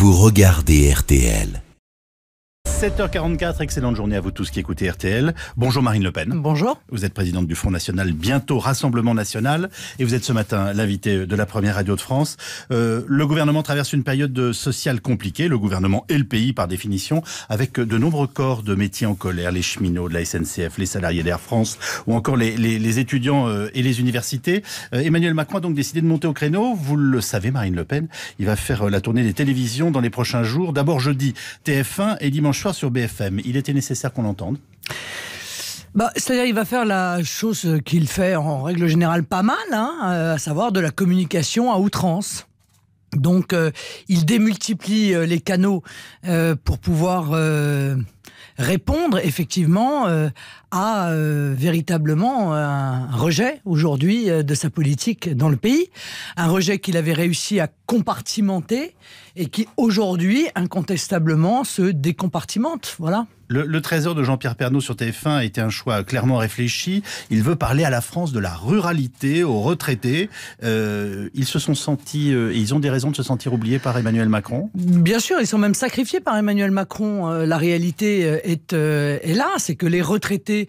vous regardez RTL. 7h44, excellente journée à vous tous qui écoutez RTL. Bonjour Marine Le Pen. Bonjour. Vous êtes présidente du Front National, bientôt Rassemblement National, et vous êtes ce matin l'invité de la première radio de France. Le gouvernement traverse une période sociale compliquée, le gouvernement et le pays par définition, avec de nombreux corps de métiers en colère, les cheminots de la SNCF, les salariés d'Air France, ou encore les étudiants et les universités. Emmanuel Macron a donc décidé de monter au créneau. Vous le savez, Marine Le Pen, il va faire la tournée des télévisions dans les prochains jours. D'abord jeudi, TF1 et dimanche soir sur BFM. Il était nécessaire qu'on l'entende. C'est-à-dire il va faire la chose qu'il fait en règle générale pas mal, à savoir de la communication à outrance. Donc il démultiplie les canaux pour pouvoir répondre effectivement à véritablement un rejet aujourd'hui de sa politique dans le pays. Un rejet qu'il avait réussi à compartimenter et qui aujourd'hui incontestablement se décompartimente. Voilà. Le trésor de Jean-Pierre Pernaut sur TF1 a été un choix clairement réfléchi. Il veut parler à la France de la ruralité, aux retraités. Ils se sont sentis, ils ont des raisons de se sentir oubliés par Emmanuel Macron. Bien sûr, ils sont même sacrifiés par Emmanuel Macron. La réalité est là, c'est que les retraités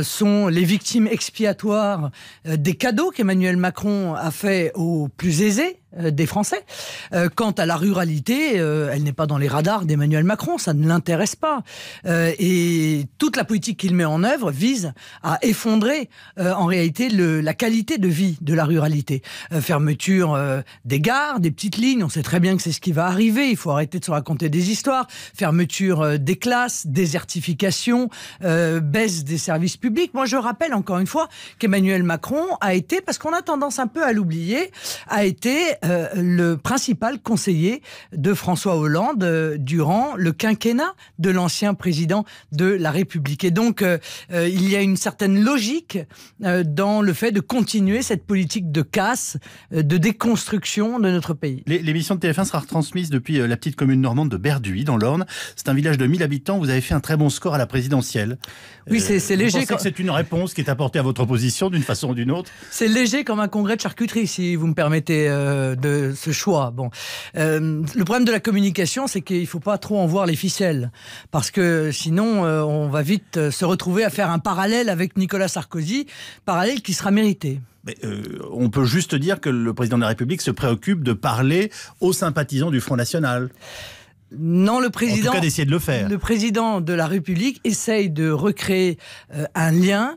sont les victimes expiatoires des cadeaux qu'Emmanuel Macron a fait aux plus aisés des Français. Quant à la ruralité, elle n'est pas dans les radars d'Emmanuel Macron, ça ne l'intéresse pas. Et toute la politique qu'il met en œuvre vise à effondrer en réalité la qualité de vie de la ruralité. Fermeture des gares, des petites lignes, on sait très bien que c'est ce qui va arriver, il faut arrêter de se raconter des histoires. Fermeture des classes, désertification, baisse des services publics. Moi je rappelle encore une fois qu'Emmanuel Macron a été, parce qu'on a tendance un peu à l'oublier, a été le principal conseiller de François Hollande durant le quinquennat de l'ancien président de la République. Et donc, il y a une certaine logique dans le fait de continuer cette politique de casse, de déconstruction de notre pays. L'émission de TF1 sera retransmise depuis la petite commune normande de Berduy, dans l'Orne. C'est un village de 1000 habitants. Vous avez fait un très bon score à la présidentielle. Oui, c'est léger. Vous pensez que c'est une réponse qui est apportée à votre opposition d'une façon ou d'une autre? C'est léger comme un congrès de charcuterie, si vous me permettez de ce choix. Bon, le problème de la communication, c'est qu'il ne faut pas trop en voir les ficelles, parce que sinon, on va vite se retrouver à faire un parallèle avec Nicolas Sarkozy, parallèle qui sera mérité. Mais on peut juste dire que le président de la République se préoccupe de parler aux sympathisants du Front National. Non, le président, en tout cas d'essayer de le faire. Le président de la République essaye de recréer un lien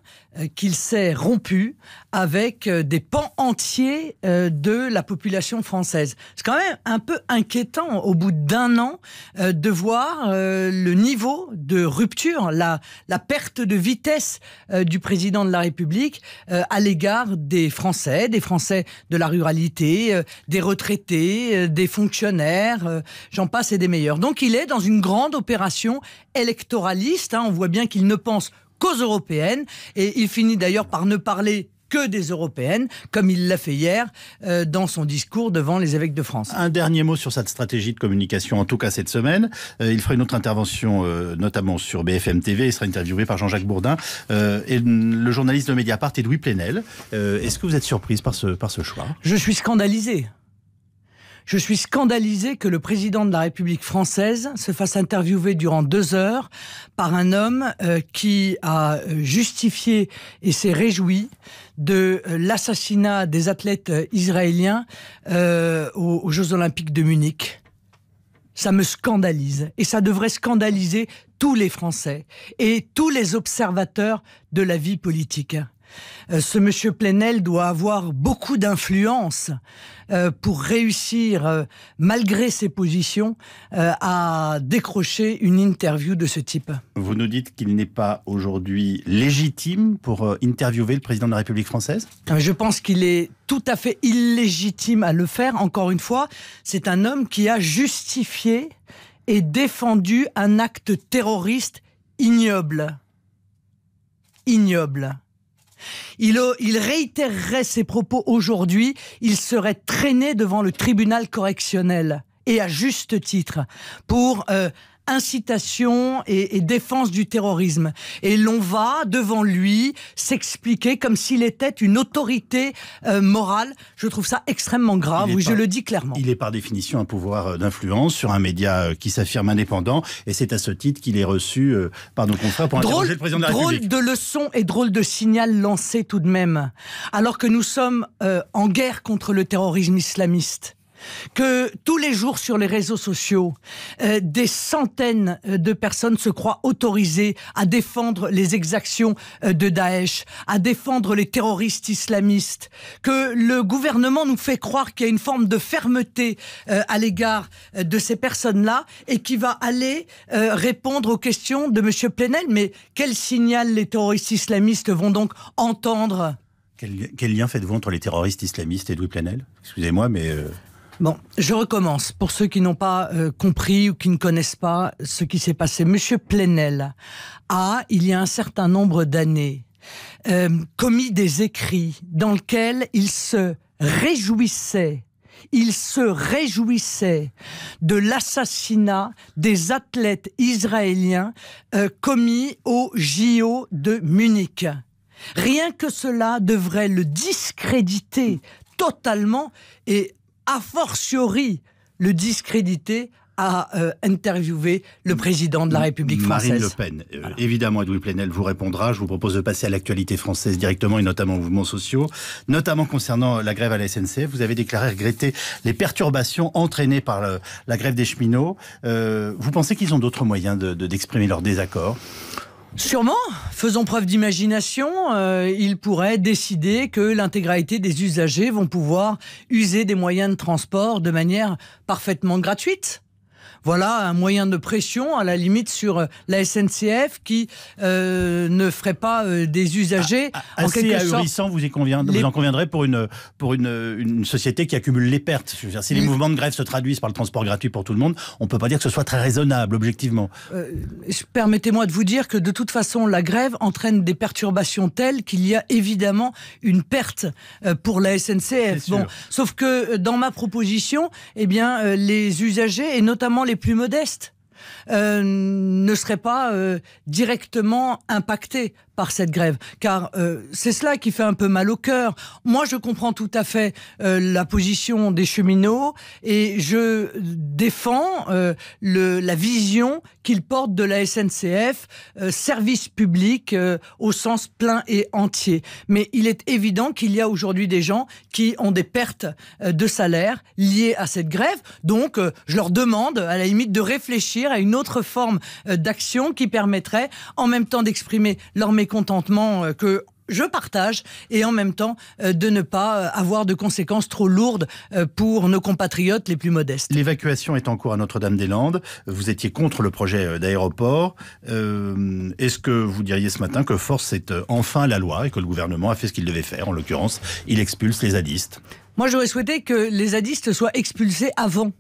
qu'il s'est rompu avec des pans entiers de la population française. C'est quand même un peu inquiétant au bout d'un an de voir le niveau de rupture, la perte de vitesse du président de la République à l'égard des Français de la ruralité, des retraités, des fonctionnaires, j'en passe et des meilleurs. Donc il est dans une grande opération électoraliste, on voit bien qu'il ne pense qu'aux européennes, et il finit d'ailleurs par ne parler que des européennes, comme il l'a fait hier dans son discours devant les évêques de France. Un dernier mot sur cette stratégie de communication, en tout cas cette semaine. Il fera une autre intervention, notamment sur BFM TV. Il sera interviewé par Jean-Jacques Bourdin et le journaliste de Mediapart, Edoui Plenel. Est-ce que vous êtes surprise par ce choix? Je suis scandalisé. Je suis scandalisé que le président de la République française se fasse interviewer durant 2 heures par un homme qui a justifié et s'est réjoui de l'assassinat des athlètes israéliens aux Jeux Olympiques de Munich. Ça me scandalise et ça devrait scandaliser tous les Français et tous les observateurs de la vie politique. Ce monsieur Plenel doit avoir beaucoup d'influence pour réussir, malgré ses positions, à décrocher une interview de ce type. Vous nous dites qu'il n'est pas aujourd'hui légitime pour interviewer le président de la République française? Je pense qu'il est tout à fait illégitime à le faire. Encore une fois, c'est un homme qui a justifié et défendu un acte terroriste ignoble. Ignoble. Il réitérerait ses propos aujourd'hui, il serait traîné devant le tribunal correctionnel, et à juste titre, pour incitation et défense du terrorisme. Et l'on va, devant lui, s'expliquer comme s'il était une autorité morale. Je trouve ça extrêmement grave, oui, je le dis clairement. Il est par définition un pouvoir d'influence sur un média qui s'affirme indépendant, et c'est à ce titre qu'il est reçu par nos confrères pour interroger le président de la République. Drôle de leçon et drôle de signal lancé tout de même, alors que nous sommes en guerre contre le terrorisme islamiste. Que tous les jours sur les réseaux sociaux, des centaines de personnes se croient autorisées à défendre les exactions de Daesh, à défendre les terroristes islamistes, que le gouvernement nous fait croire qu'il y a une forme de fermeté à l'égard de ces personnes-là et qui va aller répondre aux questions de M. Plenel. Mais quel signal les terroristes islamistes vont donc entendre ? Quel lien faites-vous entre les terroristes islamistes et Edoui Plenel ? Excusez-moi, mais... Bon, je recommence. Pour ceux qui n'ont pas compris ou qui ne connaissent pas ce qui s'est passé. Monsieur Plenel a, il y a un certain nombre d'années, commis des écrits dans lesquels il se réjouissait de l'assassinat des athlètes israéliens commis au JO de Munich. Rien que cela devrait le discréditer totalement et a fortiori le discréditer à interviewer le président de la République française. Marine Le Pen. Voilà. Évidemment, Edoui Plenel vous répondra. Je vous propose de passer à l'actualité française directement, et notamment aux mouvements sociaux, notamment concernant la grève à la SNCF. Vous avez déclaré regretter les perturbations entraînées par la grève des cheminots. Vous pensez qu'ils ont d'autres moyens d'exprimer leur désaccord ? Sûrement, faisons preuve d'imagination, ils pourraient décider que l'intégralité des usagers vont pouvoir user des moyens de transport de manière parfaitement gratuite. Voilà un moyen de pression à la limite sur la SNCF qui ne ferait pas des usagers en quelque sorte. Ahurissant, vous en conviendrez pour une société qui accumule les pertes. Je veux dire, si les mouvements de grève se traduisent par le transport gratuit pour tout le monde, on ne peut pas dire que ce soit très raisonnable, objectivement. Permettez-moi de vous dire que de toute façon, la grève entraîne des perturbations telles qu'il y a évidemment une perte pour la SNCF. Bon, sauf que dans ma proposition, eh bien, les usagers et notamment les plus modestes ne seraient pas directement impactés par cette grève, car c'est cela qui fait un peu mal au cœur. Moi, je comprends tout à fait la position des cheminots et je défends la vision qu'ils portent de la SNCF, service public au sens plein et entier. Mais il est évident qu'il y a aujourd'hui des gens qui ont des pertes de salaire liées à cette grève. Donc, je leur demande, à la limite, de réfléchir à une autre forme d'action qui permettrait, en même temps d'exprimer leur mécontentement que je partage, et en même temps de ne pas avoir de conséquences trop lourdes pour nos compatriotes les plus modestes. L'évacuation est en cours à Notre-Dame-des-Landes. Vous étiez contre le projet d'aéroport. Est-ce que vous diriez ce matin que force est enfin la loi et que le gouvernement a fait ce qu'il devait faire? En l'occurrence, il expulse les zadistes. Moi, j'aurais souhaité que les zadistes soient expulsés avant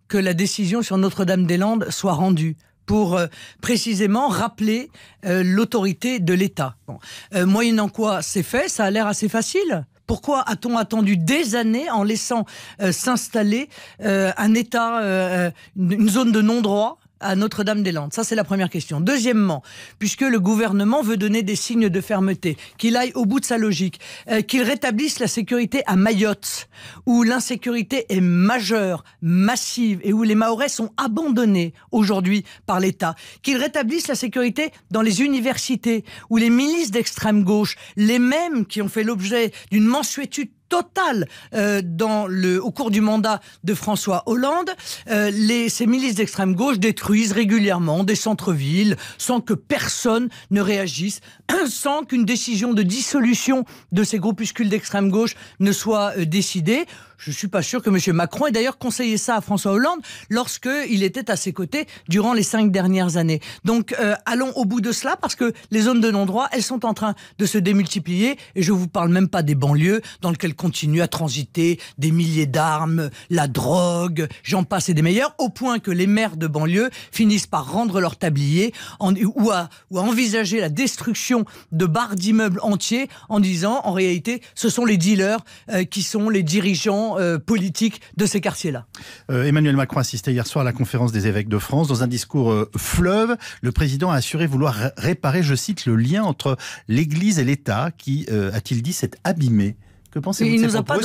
que la décision sur Notre-Dame-des-Landes soit rendue, pour précisément rappeler l'autorité de l'État. Bon. Moyennant quoi c'est fait, ça a l'air assez facile. Pourquoi a-t-on attendu des années en laissant s'installer un État, une zone de non-droit à Notre-Dame-des-Landes? Ça, c'est la première question. Deuxièmement, puisque le gouvernement veut donner des signes de fermeté, qu'il aille au bout de sa logique, qu'il rétablisse la sécurité à Mayotte, où l'insécurité est majeure, massive, et où les Mahorais sont abandonnés aujourd'hui par l'État, qu'il rétablisse la sécurité dans les universités, où les milices d'extrême gauche, les mêmes qui ont fait l'objet d'une mansuétude totale au cours du mandat de François Hollande, ces milices d'extrême gauche détruisent régulièrement des centres-villes sans que personne ne réagisse, sans qu'une décision de dissolution de ces groupuscules d'extrême gauche ne soit décidée. Je ne suis pas sûr que M. Macron ait d'ailleurs conseillé ça à François Hollande lorsqu'il était à ses côtés durant les 5 dernières années. Donc allons au bout de cela, parce que les zones de non-droit, elles sont en train de se démultiplier, et je ne vous parle même pas des banlieues dans lesquelles continuent à transiter des milliers d'armes, la drogue, j'en passe et des meilleurs, au point que les maires de banlieue finissent par rendre leur tablier ou à envisager la destruction de barres d'immeubles entiers en disant en réalité ce sont les dealers qui sont les dirigeants mouvements politiques de ces quartiers-là. Emmanuel Macron assistait hier soir à la conférence des évêques de France. Dans un discours fleuve, le président a assuré vouloir réparer, je cite, le lien entre l'Église et l'État qui, a-t-il dit, s'est abîmé. Que pensez-vous de ces propos ?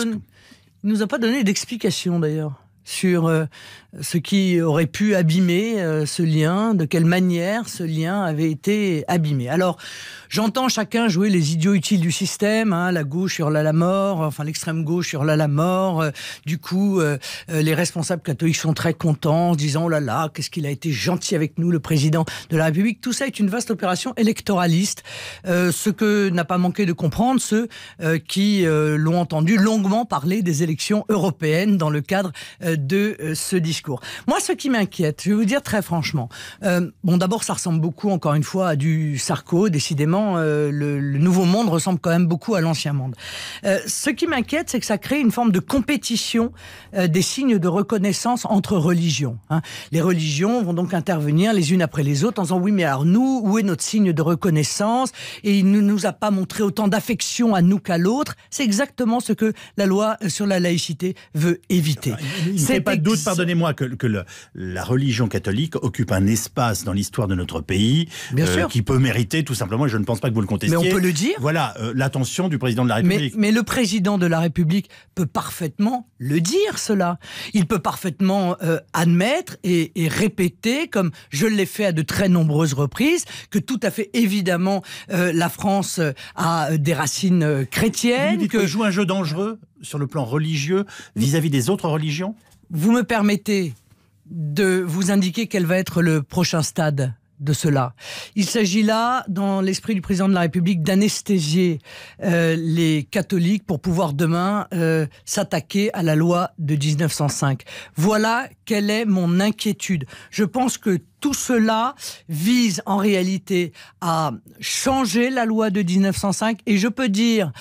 Il ne nous a pas donné d'explication d'ailleurs sur ce qui aurait pu abîmer ce lien, de quelle manière ce lien avait été abîmé. Alors, j'entends chacun jouer les idiots utiles du système, hein, la gauche hurle à la mort, enfin l'extrême gauche hurle à la mort, du coup, les responsables catholiques sont très contents, en disant « Oh là là, qu'est-ce qu'il a été gentil avec nous, le président de la République ». Tout ça est une vaste opération électoraliste, ce que n'a pas manqué de comprendre ceux qui l'ont entendu longuement parler des élections européennes dans le cadre de ce discours. Moi, ce qui m'inquiète, je vais vous dire très franchement, d'abord, ça ressemble beaucoup, encore une fois, à du Sarko. Décidément, le nouveau monde ressemble quand même beaucoup à l'ancien monde. Ce qui m'inquiète, c'est que ça crée une forme de compétition des signes de reconnaissance entre religions. Hein. Les religions vont donc intervenir les unes après les autres en disant « Oui, mais alors nous, où est notre signe de reconnaissance ? Et il ne nous a pas montré autant d'affection à nous qu'à l'autre. » C'est exactement ce que la loi sur la laïcité veut éviter. Il ne fait pas de doute, pardonnez-moi, que la religion catholique occupe un espace dans l'histoire de notre pays qui peut mériter tout simplement, et je ne pense pas que vous le contestiez. Mais on peut le dire. Voilà, l'attention du président de la République. Mais le président de la République peut parfaitement le dire, cela. Il peut parfaitement admettre et répéter, comme je l'ai fait à de très nombreuses reprises, que tout à fait évidemment la France a des racines chrétiennes. Vous dites que joue un jeu dangereux sur le plan religieux vis-à-vis des autres religions ? Vous me permettez de vous indiquer quel va être le prochain stade de cela. Il s'agit là, dans l'esprit du président de la République, d'anesthésier les catholiques pour pouvoir demain s'attaquer à la loi de 1905. Voilà quelle est mon inquiétude. Je pense que tout cela vise en réalité à changer la loi de 1905 et je peux dire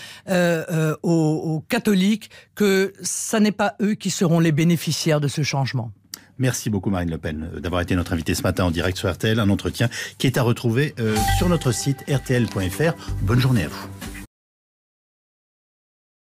aux catholiques que ça n'est pas eux qui seront les bénéficiaires de ce changement. Merci beaucoup Marine Le Pen d'avoir été notre invitée ce matin en direct sur RTL, un entretien qui est à retrouver sur notre site rtl.fr. Bonne journée à vous.